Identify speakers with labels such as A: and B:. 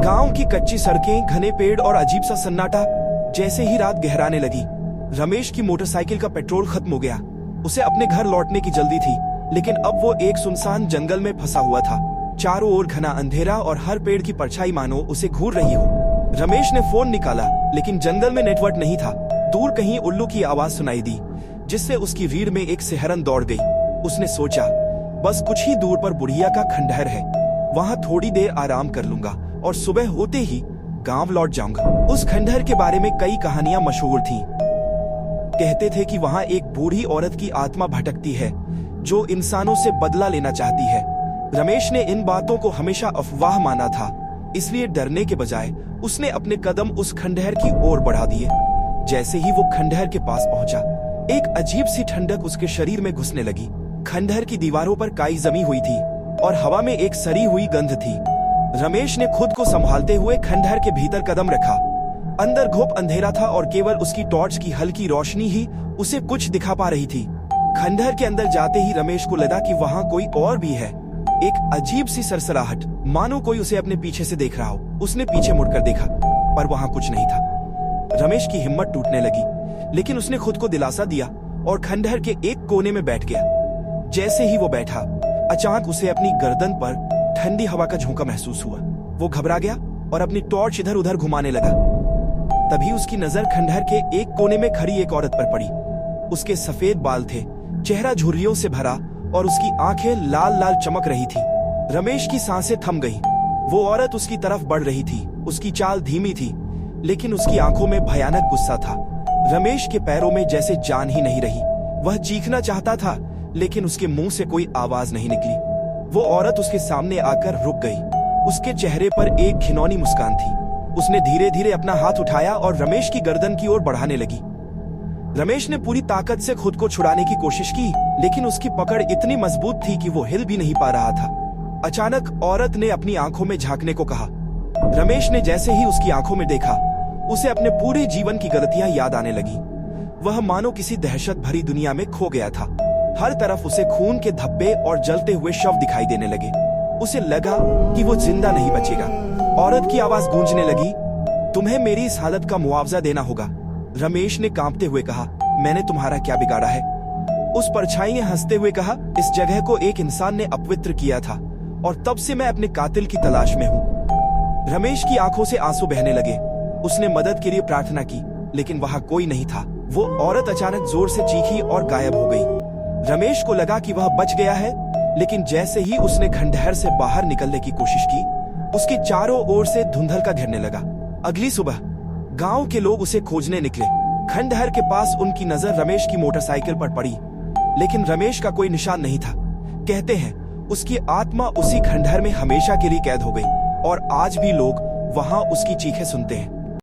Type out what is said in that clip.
A: गांव की कच्ची सड़कें, घने पेड़ और अजीब सा सन्नाटा। जैसे ही रात गहराने लगी, रमेश की मोटरसाइकिल का पेट्रोल खत्म हो गया। उसे अपने घर लौटने की जल्दी थी, लेकिन अब वो एक सुनसान जंगल में फंसा हुआ था। चारों ओर घना अंधेरा और हर पेड़ की परछाई मानो उसे घूर रही हो। रमेश ने फोन निकाला, लेकिन जंगल में नेटवर्क नहीं था। दूर कहीं उल्लू की आवाज सुनाई दी, जिससे उसकी रीढ़ में एक सिहरन दौड़ गई। उसने सोचा, बस कुछ ही दूर पर बुढ़िया का खंडहर है, वहाँ थोड़ी देर आराम कर लूंगा और सुबह होते ही गांव लौट जाऊंगा। उस खंडहर के बारे में कई कहानियां मशहूर थीं। कहते थे कि वहाँ एक बूढ़ी औरत की आत्मा भटकती है, जो इंसानों से बदला लेना चाहती है। रमेश ने इन बातों को हमेशा अफवाह माना था, इसलिए डरने के बजाय उसने अपने कदम उस खंडहर की ओर बढ़ा दिए। जैसे ही वो खंडहर के पास पहुंचा, एक अजीब सी ठंडक उसके शरीर में घुसने लगी। खंडहर की दीवारों पर काई जमी हुई थी और हवा में एक सड़ी हुई गंध थी। रमेश ने खुद को संभालते हुए खंडहर के भीतर कदम रखा। अंदर घोप अंधेरा था और केवल उसकी टॉर्च की हल्की रोशनी ही उसे कुछ दिखा पा रही थी। खंडहर के अंदर जाते ही रमेश को लगा कि वहाँ कोई और भी है। एक अजीब सी सरसराहट, मानो कोई उसे अपने पीछे से देख रहा हो। उसने पीछे मुड़कर देखा, पर वहाँ कुछ नहीं था। रमेश की हिम्मत टूटने लगी, लेकिन उसने खुद को दिलासा दिया और खंडहर के एक कोने में बैठ गया। जैसे ही वो बैठा, अचानक उसे अपनी गर्दन पर ठंडी हवा का झोंका महसूस हुआ। वो घबरा गया और अपनी टॉर्च इधर उधर घुमाने लगा। तभी उसकी नजर खंडहर के एक कोने में खड़ी एक औरत पर पड़ी। उसके सफेद बाल थे, चेहरा झुर्रियों से भरा और उसकी आंखें लाल लाल चमक रही थी। रमेश की सांसें थम गईं। वो औरत उसकी तरफ बढ़ रही थी। उसकी चाल धीमी थी, लेकिन उसकी आंखों में भयानक गुस्सा था। रमेश के पैरों में जैसे जान ही नहीं रही। वह चीखना चाहता था, लेकिन उसके मुंह से कोई आवाज नहीं निकली। वो औरत उसके सामने आकर रुक गई। उसके चेहरे पर एक घिनौनी मुस्कान थी। उसने धीरे धीरे अपना हाथ उठाया और रमेश की गर्दन की ओर बढ़ाने लगी। रमेश ने पूरी ताकत से खुद को छुड़ाने की कोशिश की, लेकिन उसकी पकड़ इतनी मजबूत थी कि वो हिल भी नहीं पा रहा था। अचानक औरत ने अपनी आंखों में झांकने को कहा। रमेश ने जैसे ही उसकी आंखों में देखा, उसे अपने पूरे जीवन की गलतियां याद आने लगी। वह मानो किसी दहशत भरी दुनिया में खो गया था। हर तरफ उसे खून के धब्बे और जलते हुए शव दिखाई देने लगे। उसे लगा कि वो जिंदा नहीं बचेगा। औरत की आवाज गूंजने लगी, तुम्हें मेरी इस हालत का मुआवजा देना होगा। रमेश ने कांपते हुए कहा, मैंने तुम्हारा क्या बिगाड़ा है? उस परछाई ने हंसते हुए कहा, इस जगह को एक इंसान ने अपवित्र किया था और तब से मैं अपने कातिल की तलाश में हूँ। रमेश की आंखों से आंसू बहने लगे। उसने मदद के लिए प्रार्थना की, लेकिन वहाँ कोई नहीं था। वो औरत अचानक जोर से चीखी और गायब हो गई। रमेश को लगा कि वह बच गया है, लेकिन जैसे ही उसने खंडहर से बाहर निकलने की कोशिश की, उसकी चारों ओर से धुंधल का घेरने लगा। अगली सुबह गांव के लोग उसे खोजने निकले। खंडहर के पास उनकी नजर रमेश की मोटरसाइकिल पर पड़ी, लेकिन रमेश का कोई निशान नहीं था। कहते हैं उसकी आत्मा उसी खंडहर में हमेशा के लिए कैद हो गई और आज भी लोग वहां उसकी चीखें सुनते हैं।